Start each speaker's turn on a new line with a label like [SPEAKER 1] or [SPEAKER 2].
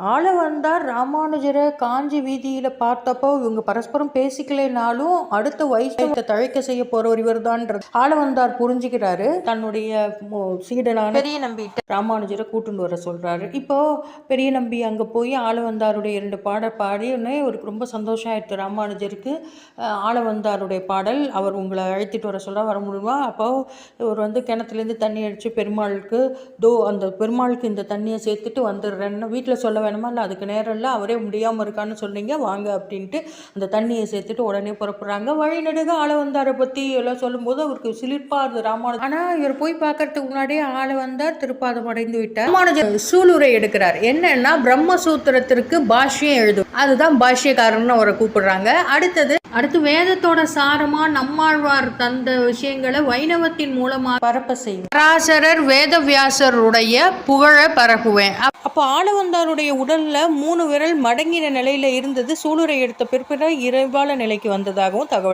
[SPEAKER 1] ஆளவந்தார் ராமானுஜரை காஞ்சி வீதியில பார்த்தப்போ இவங்க பரஸ்பரம் பேசிக்கலைனாலும் அடுத்த வைஷ்ணவத்தை தழைக்க செய்ய போறவர் இவர் தான்ன்றது ஆளவந்தார் புரிஞ்சுக்கிறாரு. தன்னுடைய சீடனான பெரிய நம்பிட்ட ராமானுஜரை கூட்டுண்டு வர சொல்றாரு. இப்போ பெரிய நம்பி அங்க போய் ஆளவந்தாருடைய 2 பாடல் பாடினே அவருக்கு ரொம்ப சந்தோஷம் ஆயிடுச்சு ராமானுஜருக்கு. ஆளவந்தாருடைய பாடல் அவர் உங்களை அழைத்துட்டு வர சொல்ல வர முடியுமா? அப்போ இவர் கிணத்துலேருந்து தண்ணி அடிச்சு பெருமாளுக்கு அந்த பெருமாளுக்கு இந்த தண்ணியை சேர்த்துட்டு வந்துடுறேன்னு வீட்டில் சொல்ல வேணுமா? இல்லை அதுக்கு நேரம் இல்லை, அவரே முடியாமல் இருக்கான்னு சொன்னீங்க வாங்க அப்படின்ட்டு அந்த தண்ணியை சேர்த்துட்டு உடனே புறப்படுறாங்க. வழிநடுக ஆளவந்தாரை பற்றி எல்லாம் சொல்லும்போது அவருக்கு சிலிர்ப்பாக இருந்தது ராமானுஜர். ஆனால் இவர் போய் பார்க்கறதுக்கு முன்னாடியே ஆளவந்தார் திருப்பாதம் அடைந்து விட்டார். ராமானுஜர் சூளுரை எடுக்கிறார். என்னன்னா பிரம்மசூத்திரத்திற்கு பாஷ்யம் எழுதும், அதுதான் பாஷ்யக்காரன்னு அவரை கூப்பிடுறாங்க. அடுத்து வேதத்தோட சாரமா நம்மாழ்வார் தந்த விஷயங்களை வைணவத்தின் மூலமா பரப்ப செய்யும். பராசரர் வேதவியாசருடைய புகழ பரப்புவேன். அப்போ ஆளவந்தாருடைய உடல்ல 3 விரல் மடங்கின நிலையில இருந்தது. சூளுரை எடுத்த பிற்பிற இறைவால நிலைக்கு வந்ததாகவும் தகவல்.